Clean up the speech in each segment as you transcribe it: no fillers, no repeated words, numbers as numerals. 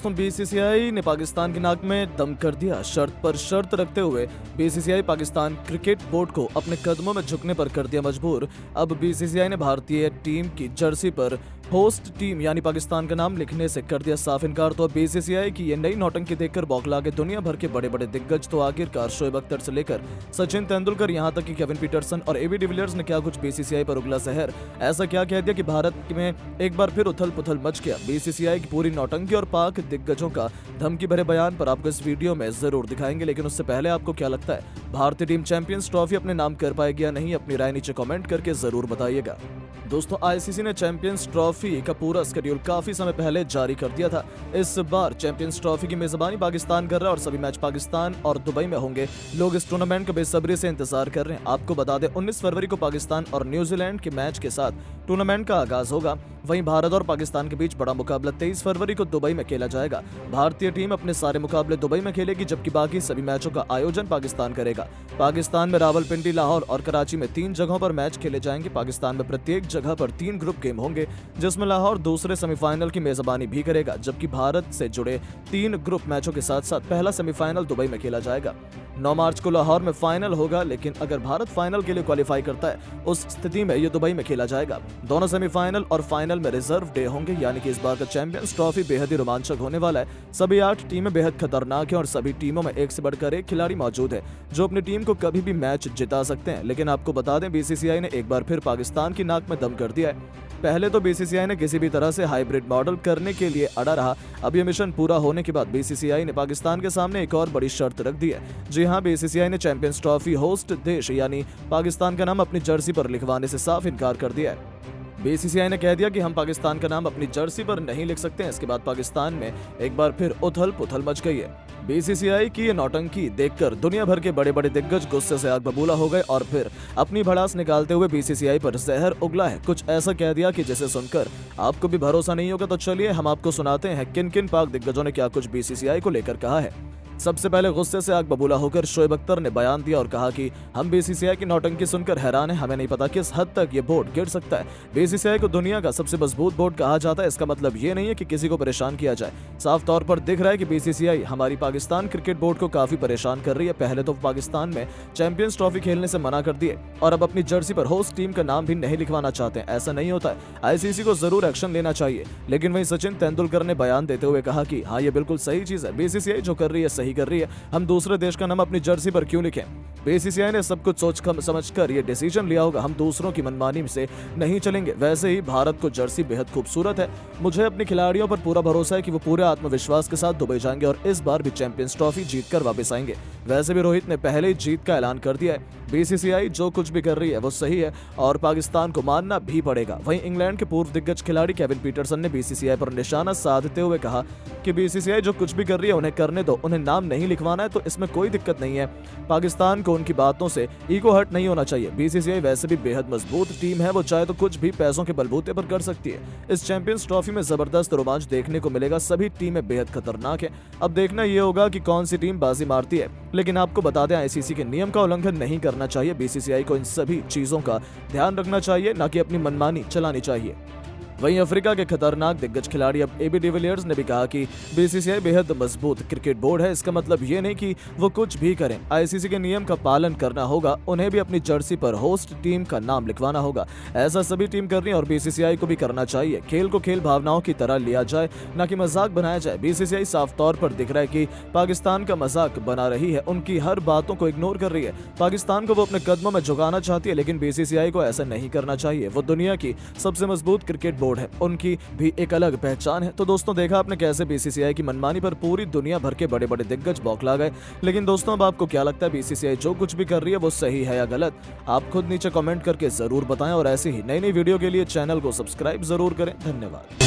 दोस्तों बीसीसीआई ने पाकिस्तान की नाक में दम कर दिया। शर्त पर शर्त रखते हुए बीसीसीआई पाकिस्तान क्रिकेट बोर्ड को अपने कदमों में झुकने पर कर दिया मजबूर। अब बीसीसीआई ने भारतीय टीम की जर्सी पर होस्ट टीम यानी पाकिस्तान का नाम लिखने से कर दिया साफ इनकार। तो बीसीसीआई की ये नई नौटंकी देखकर बौखला के दुनिया भर के बड़े बड़े दिग्गज तो आखिरकार शोएब अख्तर से लेकर सचिन तेंदुलकर यहां तक कि केविन पीटरसन और एबी डिविलियर्स ने क्या कुछ बीसीसीआई पर उगला जहर, ऐसा क्या कह दिया कि भारत में एक बार फिर उथल पुथल मच गया। बीसीसीआई की पूरी नौटंकी और पाक दिग्गजों का धमकी भरे बयान पर आपको इस वीडियो में जरूर दिखाएंगे, लेकिन उससे पहले आपको क्या लगता है भारतीय टीम चैंपियंस ट्रॉफी अपने नाम कर पाएगी या नहीं? अपनी राय नीचे कमेंट करके जरूर बताइएगा। दोस्तों आईसीसी ने चैंपियंस ट्रॉफी का पूरा शेड्यूल काफी समय पहले जारी कर दिया था। इस बार चैंपियंस ट्रॉफी की मेजबानी पाकिस्तान कर रहा है और सभी मैच पाकिस्तान और दुबई में होंगे। लोग इस टूर्नामेंट का बेसब्री से इंतजार कर रहे हैं। आपको बता दें 19 फरवरी को पाकिस्तान और न्यूजीलैंड के मैच के साथ टूर्नामेंट का आगाज होगा। वहीं भारत और पाकिस्तान के बीच बड़ा मुकाबला 23 फरवरी को दुबई में खेला जाएगा। भारतीय टीम अपने सारे मुकाबले दुबई में खेलेगी, जबकि बाकी सभी मैचों का आयोजन पाकिस्तान करेगा। पाकिस्तान में रावलपिंडी, लाहौर और कराची में 3 जगहों पर मैच खेले जाएंगे। पाकिस्तान में प्रत्येक जगह पर 3 ग्रुप गेम होंगे, जिसमें लाहौर दूसरे सेमीफाइनल की मेजबानी भी करेगा, जबकि भारत से जुड़े 3 ग्रुप मैचों के साथ साथ पहला सेमीफाइनल दुबई में खेला जाएगा। 9 मार्च को लाहौर में फाइनल होगा, लेकिन अगर भारत फाइनल के लिए क्वालिफाई करता है उस स्थिति में ये दुबई में खेला जाएगा। दोनों सेमीफाइनल और फाइनल में रिजर्व डे होंगे, यानी कि इस बार का चैंपियंस ट्रॉफी बेहद ही रोमांचक होने वाला है। सभी 8 टीमें बेहद खतरनाक हैं और सभी टीमों में एक से बढ़कर एक खिलाड़ी मौजूद है जो अपनी टीम को कभी भी मैच जिता सकते हैं। लेकिन आपको बता दें बीसीसीआई ने एक बार फिर पाकिस्तान की नाक में दम कर दिया है। पहले तो बीसीसीआई ने किसी भी तरह से हाइब्रिड मॉडल करने के लिए अड़ा रहा। अब ये मिशन पूरा होने के बाद बीसीसीआई ने पाकिस्तान के सामने एक और बड़ी शर्त रख दी है। जी हां, बीसीसीआई ने चैंपियंस ट्रॉफी होस्ट देश यानी पाकिस्तान का नाम अपनी जर्सी पर लिखवाने से साफ इनकार कर दिया है। बीसीसीआई ने कह दिया कि हम पाकिस्तान का नाम अपनी जर्सी पर नहीं लिख सकते हैं। इसके बाद पाकिस्तान में एक बार फिर उथल पुथल मच गई है। बीसीसीआई की ये नौटंकी देखकर दुनिया भर के बड़े बड़े दिग्गज गुस्से से आग बबूला हो गए और फिर अपनी भड़ास निकालते हुए बीसीसीआई पर जहर उगला है। कुछ ऐसा कह दिया कि जिसे सुनकर आपको भी भरोसा नहीं होगा। तो चलिए हम आपको सुनाते हैं किन किन पाक दिग्गजों ने क्या कुछ बीसीसीआई को लेकर कहा है। सबसे पहले गुस्से से आग बबूला होकर शोएब अख्तर ने बयान दिया और कहा कि हम बीसीसीआई की नौटंकी सुनकर हैरान हैं। हमें नहीं पता किस हद तक ये बोर्ड गिर सकता है। बीसीसीआई को दुनिया का सबसे मजबूत बोर्ड कहा जाता है। इसका मतलब ये नहीं है कि किसी को परेशान किया जाए। साफ तौर पर दिख रहा है कि बीसीसीआई हमारी पाकिस्तान क्रिकेट बोर्ड को काफी परेशान कर रही है। पहले तो पाकिस्तान में चैंपियंस ट्रॉफी खेलने से मना कर दिए और अब अपनी जर्सी पर होस्ट टीम का नाम भी नहीं लिखवाना चाहते हैं। ऐसा नहीं होता है। आईसीसी को जरूर एक्शन लेना चाहिए। लेकिन वहीं सचिन तेंदुलकर ने बयान देते हुए कहा कि हाँ, ये बिल्कुल सही चीज है। बीसीसीआई जो कर रही है सही कर रही है। हम दूसरे देश का नाम अपनी जर्सी पर क्यों लिखें? बीसीसीआई ने सब कुछ सोच समझकर ये डिसीजन लिया होगा। हम दूसरों की मनमानी से नहीं चलेंगे। वैसे ही भारत को जर्सी बेहद खूबसूरत है। मुझे अपने खिलाड़ियों पर पूरा भरोसा है कि वो पूरे आत्मविश्वास के साथ दुबई जाएंगे और इस बार भी चैंपियंस ट्रॉफी जीतकर वापस आएंगे। वैसे भी रोहित ने पहले ही जीत का ऐलान कर दिया है। बीसीसीआई जो कुछ भी कर रही है वो सही है और पाकिस्तान को मानना भी पड़ेगा। वहीं इंग्लैंड के पूर्व दिग्गज खिलाड़ी केविन पीटरसन ने बीसीसीआई पर निशाना साधते हुए कहा कि बीसीसीआई जो कुछ भी कर रही है उन्हें करने दो। उन्हें नाम नहीं लिखवाना है तो इसमें कोई दिक्कत नहीं है। पाकिस्तान को उनकी बातों से ईगो हर्ट नहीं होना चाहिए। बीसीसीआई वैसे भी बेहद मजबूत टीम है। वो चाहे तो कुछ भी पैसों के बलबूते पर कर सकती है। इस चैंपियंस ट्रॉफी में जबरदस्त रोमांच देखने को मिलेगा। सभी टीमें बेहद खतरनाक है। अब देखना यह होगा कि कौन सी टीम बाजी मारती है। लेकिन आपको बता दें आईसीसी के नियम का उल्लंघन नहीं करना चाहिए। बीसीसीआई को इन सभी चीजों का ध्यान रखना चाहिए, न कि अपनी मनमानी चलानी चाहिए। वहीं अफ्रीका के खतरनाक दिग्गज खिलाड़ी अब एबी डिविलियर्स ने भी कहा कि बीसीसीआई बेहद मजबूत क्रिकेट बोर्ड है। इसका मतलब ये नहीं कि वो कुछ भी करें। आईसीसी के नियम का पालन करना होगा। उन्हें भी अपनी जर्सी पर होस्ट टीम का नाम लिखवाना होगा। ऐसा सभी टीम कर रही है और बीसीसीआई को भी करना चाहिए। खेल को खेल भावनाओं की तरह लिया जाए, न कि मजाक बनाया जाए। बीसीसीआई साफ तौर पर दिख रहा है कि पाकिस्तान का मजाक बना रही है। उनकी हर बातों को इग्नोर कर रही है। पाकिस्तान को वो अपने कदमों में झुकाना चाहती है, लेकिन बीसीसीआई को ऐसा नहीं करना चाहिए। वो दुनिया की सबसे मजबूत क्रिकेट बोर्ड है। उनकी भी एक अलग पहचान है। तो दोस्तों देखा आपने कैसे बीसीसीआई की मनमानी पर पूरी दुनिया भर के बड़े बड़े दिग्गज बौखला गए। लेकिन दोस्तों अब आपको क्या लगता है बीसीसीआई जो कुछ भी कर रही है वो सही है या गलत? आप खुद नीचे कमेंट करके जरूर बताएं और ऐसी ही नई नई वीडियो के लिए चैनल को सब्सक्राइब जरूर करें। धन्यवाद।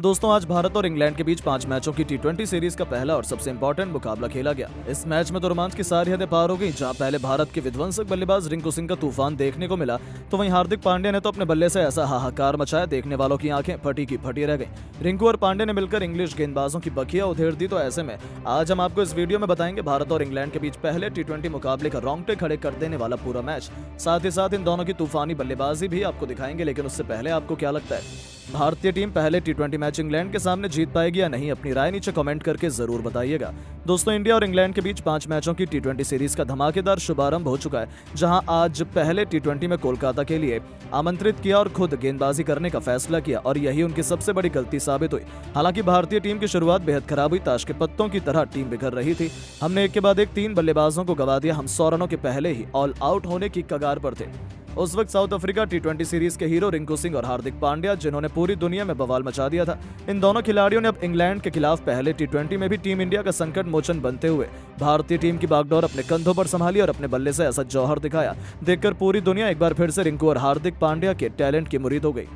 दोस्तों आज भारत और इंग्लैंड के बीच 5 मैचों की टी20 सीरीज का पहला और सबसे इंपॉर्टेंट मुकाबला खेला गया। इस मैच में तो रोमांच की सारी हदें पार हो गई। जहां पहले भारत के विध्वंसक बल्लेबाज रिंकू सिंह का तूफान देखने को मिला, तो वहीं हार्दिक पांड्या ने तो अपने बल्ले से ऐसा हाहाकार मचाया, देखने वालों की आंखें फटी की फटी रह गई। रिंकू और पांड्या ने मिलकर इंग्लिश गेंदबाजों की बखिया उधेड़ दी। तो ऐसे में आज हम आपको इस वीडियो में बताएंगे भारत और इंग्लैंड के बीच पहले टी20 मुकाबले का रोंगटे खड़े कर देने वाला पूरा मैच। साथ ही साथ इन दोनों की तूफानी बल्लेबाजी भी आपको दिखाएंगे। लेकिन उससे पहले आपको क्या लगता है, भारतीय टीम पहले टी20 मैच इंग्लैंड के सामने जीत पाएगी या नहीं? अपनी राय नीचे कमेंट करके जरूर बताइएगा। दोस्तों इंडिया और इंग्लैंड के बीच 5 मैचों की टी20 सीरीज का धमाकेदार शुभारंभ हो चुका है, जहां आज पहले टी20 में कोलकाता के लिए आमंत्रित किया और खुद गेंदबाजी करने का फैसला किया, और यही उनकी सबसे बड़ी गलती साबित हुई। हालांकि भारतीय टीम की शुरुआत बेहद खराब हुई। ताश के पत्तों की तरह टीम बिखर रही थी। हमने एक के बाद एक 3 बल्लेबाजों को गवा दिया। हम 100 रनों के पहले ही ऑल आउट होने की कगार पर थे। उस वक्त साउथ अफ्रीका टी20 सीरीज के हीरो रिंकू सिंह और हार्दिक पांड्या, जिन्होंने पूरी दुनिया में बवाल मचा दिया था। इन दोनों खिलाड़ियों ने अब इंग्लैंड के खिलाफ पहले टी20 में भी टीम इंडिया का संकट मोचन बनते हुए भारतीय टीम की बागडोर अपने कंधों पर संभाली और अपने बल्ले से ऐसा जौहर दिखाया, देखकर पूरी दुनिया एक बार फिर से रिंकू और हार्दिक पांड्या के टैलेंट की मुरीद हो गई।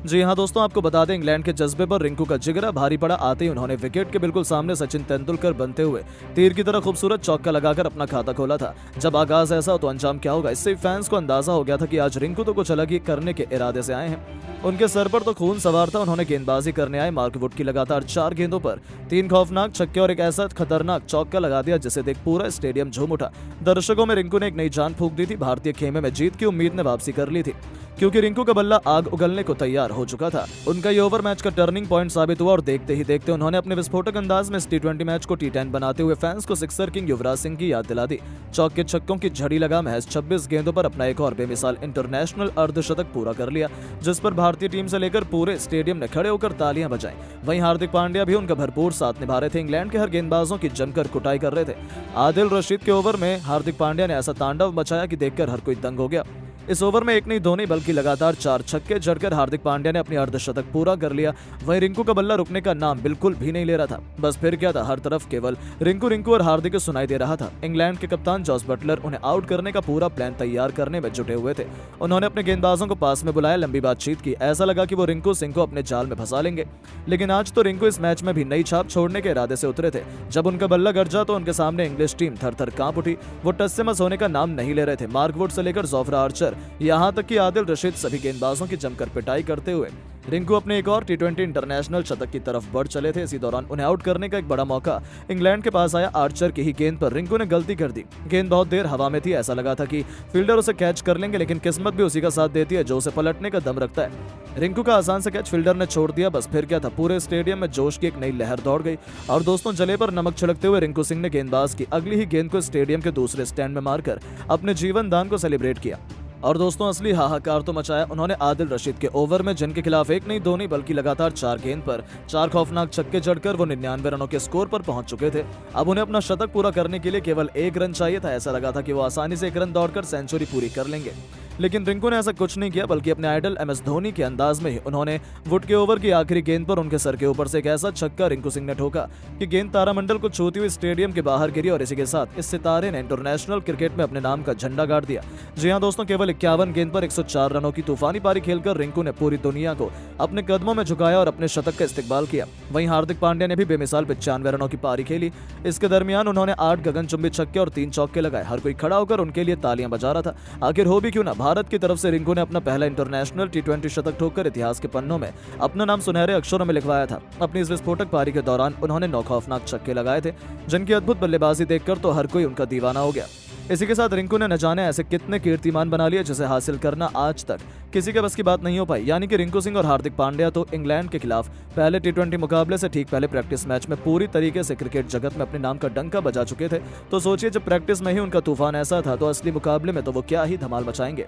जी हां दोस्तों, आपको बता दें इंग्लैंड के जज्बे पर रिंकू का जिगरा भारी पड़ा। आते ही उन्होंने विकेट के बिल्कुल सामने सचिन तेंदुलकर बनते हुए तीर की तरह खूबसूरत चौका लगाकर अपना खाता खोला था। जब आगाज ऐसा हो तो अंजाम क्या होगा, इससे फैंस को अंदाजा हो गया था कि आज रिंकू तो कुछ अलग ही करने के इरादे से आए हैं। उनके सर पर तो खून सवार था। उन्होंने गेंदबाजी करने आए मार्क वुड की लगातार 4 गेंदों पर 3 खौफनाक छक्के और एक ऐसा खतरनाक चौका लगा दिया जिसे देख पूरा स्टेडियम झूम उठा। दर्शकों में रिंकू ने एक नई जान फूंक दी थी। भारतीय खेमे में जीत की उम्मीद ने वापसी कर ली थी, क्योंकि रिंकू का बल्ला आग उगलने को तैयार हो चुका था। उनका ये ओवर मैच का टर्निंग पॉइंट साबित हुआ और देखते ही देखते उन्होंने अपने विस्फोटक अंदाज में इस टी20 मैच को टी10 बनाते हुए फैंस को सिक्सर किंग युवराज सिंह की याद दिला दी। चौके छक्कों की झड़ी लगा महज 26 गेंदों पर अपना एक और बेमिसाल इंटरनेशनल अर्धशतक पूरा कर लिया, जिस पर भारतीय टीम से लेकर पूरे स्टेडियम ने खड़े होकर तालियां बजाई। वहीं हार्दिक पांड्या भी उनका भरपूर साथ निभा रहे थे। इंग्लैंड के हर गेंदबाजों की जमकर कुटाई कर रहे थे। आदिल रशीद के ओवर में हार्दिक पांड्या ने ऐसा तांडव मचाया कि देखकर हर कोई दंग हो गया। इस ओवर में एक नहीं दो नहीं बल्कि लगातार 4 छक्के जड़कर हार्दिक पांड्या ने अपनी अर्धशतक पूरा कर लिया। वहीं रिंकू का बल्ला रुकने का नाम बिल्कुल भी नहीं ले रहा था। बस फिर क्या था, हर तरफ केवल रिंकू रिंकू और हार्दिक सुनाई दे रहा था। इंग्लैंड के कप्तान जॉस बटलर उन्हें आउट करने का पूरा प्लान तैयार करने में जुटे हुए थे। उन्होंने अपने गेंदबाजों को पास में बुलाया, लंबी बातचीत की। ऐसा लगा कि वो रिंकू सिंह को अपने जाल में फंसा लेंगे। लेकिन आज तो रिंकू इस मैच में भी नई छाप छोड़ने के इरादे से उतरे थे। जब उनका बल्ला गरजा तो उनके सामने इंग्लिश टीम थर थर कांप उठी। वो टस से मस होने का नाम नहीं ले रहे थे। मार्क वुड से लेकर जोफ्रा आर्चर, यहाँ तक कि आदिल रशीद, सभी गेंदबाजों की जमकर पिटाई करते हुए रिंकू अपने एक और टी20 इंटरनेशनल शतक की तरफ बढ़ चले थे। इसी दौरान उन्हें आउट करने का एक बड़ा मौका इंग्लैंड के पास आया। आर्चर की ही गेंद पर रिंकू ने गलती कर दी। गेंद बहुत देर हवा में थी। ऐसा लगा था कि फील्डर उसे कैच कर लेंगे, लेकिन किस्मत भी उसी का साथ देती है जो उसे पलटने का दम रखता है। रिंकू का आसान से कैच फील्डर ने छोड़ दिया। बस फिर क्या था, पूरे स्टेडियम में जोश की एक नई लहर दौड़ गई। और दोस्तों जले पर नमक छिड़कते हुए रिंकू सिंह ने गेंदबाज की अगली ही गेंद को स्टेडियम के दूसरे स्टैंड में मारकर अपने जीवन दान को सेलिब्रेट किया। और दोस्तों असली हाहाकार तो मचाया उन्होंने आदिल रशीद के ओवर में, जिनके खिलाफ एक नहीं दो नहीं बल्कि लगातार 4 गेंद पर 4 खौफनाक छक्के जड़कर वो 99 रनों के स्कोर पर पहुंच चुके थे। अब उन्हें अपना शतक पूरा करने के लिए केवल 1 रन चाहिए था। ऐसा लगा था कि वो आसानी से 1 रन दौड़कर सेंचुरी पूरी कर लेंगे, लेकिन रिंकू ने ऐसा कुछ नहीं किया, बल्कि अपने आइडल MS धोनी के अंदाज में ही उन्होंने वुड के ओवर की आखिरी गेंद पर उनके सर के ऊपर से एक ऐसा छक्का रिंकू सिंह ने ठोका कि गेंद तारामंडल को छूती हुई स्टेडियम के बाहर गिरी। और इसी के साथ इस सितारे ने इंटरनेशनल क्रिकेट में अपने नाम का झंडा गाड़ दिया। जी हां दोस्तों, केवल 51 गेंद पर 104 रनों की तूफानी पारी खेलकर रिंकू ने पूरी दुनिया को अपने कदमों में झुकाया और अपने शतक का इस्तेकबाल किया। वहीं हार्दिक पांड्या ने भी बेमिसाल 95 रनों की पारी खेली। इसके दरमियान उन्होंने 8 गगनचुंबी छक्के और 3 चौके लगाए। हर कोई खड़ा होकर उनके लिए तालियां बजा रहा था। आखिर हो भी क्यों ना, भारत की तरफ से रिंकू ने अपना पहला इंटरनेशनल टी20 शतक ठोककर इतिहास के पन्नों में अपना नाम सुनहरे अक्षरों में लिखवाया था। अपनी इस विस्फोटक पारी के दौरान उन्होंने 9 खौफनाक छक्के लगाए थे, जिनकी अद्भुत बल्लेबाजी देखकर तो हर कोई उनका दीवाना हो गया। इसी के साथ रिंकू ने न जाने ऐसे कितने कीर्तिमान बना लिए जिसे हासिल करना आज तक किसी के बस की बात नहीं हो पाई। यानी कि रिंकू सिंह और हार्दिक पांड्या तो इंग्लैंड के खिलाफ पहले टी20 मुकाबले से ठीक पहले प्रैक्टिस मैच में पूरी तरीके से क्रिकेट जगत में अपने नाम का डंका बजा चुके थे। तो सोचिए, जब प्रैक्टिस में ही उनका तूफान ऐसा था तो असली मुकाबले में तो वो क्या ही धमाल मचाएंगे।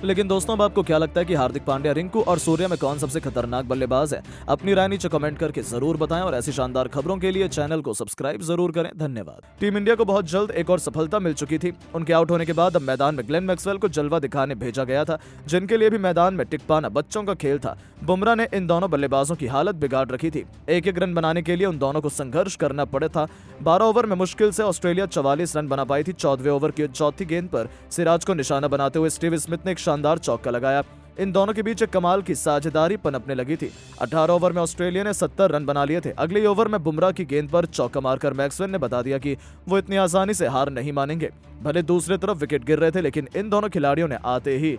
लेकिन दोस्तों अब आपको क्या लगता है कि हार्दिक पांड्या, रिंकू और सूर्या में कौन सबसे खतरनाक बल्लेबाज है? अपनी राय नीचे कमेंट करके जरूर बताएं और ऐसी शानदार खबरों के लिए चैनल को सब्सक्राइब जरूर करें। धन्यवाद। टीम इंडिया को बहुत जल्द एक और सफलता मिल चुकी थी। उनके आउट होने के बाद अब मैदान में ग्लेन मैक्सवेल को जलवा दिखाने भेजा गया था, जिनके लिए भी मैदान में टिक पाना बच्चों का खेल था। बुमराह ने इन दोनों बल्लेबाजों की हालत बिगाड़ रखी थी। एक एक रन बनाने के लिए उन दोनों को संघर्ष करना पड़ा था। 12 ओवर में मुश्किल से ऑस्ट्रेलिया 44 रन बना पाई थी। 14वें ओवर की चौथी गेंद पर सिराज को निशाना बनाते हुए स्टीव स्मिथ ने एक शानदार चौका लगाया। इन दोनों के बीच एक कमाल की साझेदारी पनपने लगी थी। 18 ओवर में ऑस्ट्रेलिया ने 70 रन बना लिए थे। अगले ही ओवर में बुमराह की गेंद पर चौका मारकर मैक्सवेल ने बता दिया कि वो इतनी आसानी से हार नहीं मानेंगे। भले दूसरी तरफ विकेट गिर रहे थे, लेकिन इन दोनों खिलाड़ियों ने आते ही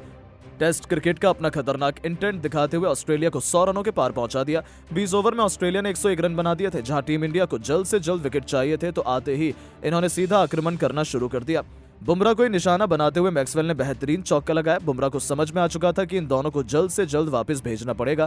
टेस्ट क्रिकेट का अपना खतरनाक इंटेंट दिखाते हुए ऑस्ट्रेलिया को 100 रनों के पार पहुंचा दिया। 20 ओवर में ऑस्ट्रेलिया ने 101 रन बना दिए थे। जहां टीम इंडिया को जल्द से जल्द विकेट चाहिए थे, तो आते ही इन्होंने सीधा आक्रमण करना शुरू कर दिया। बुमराह को ही निशाना बनाते हुए मैक्सवेल ने बेहतरीन चौका लगाया। बुमराह को समझ में आ चुका था कि इन दोनों को जल्द से जल्द वापस भेजना पड़ेगा,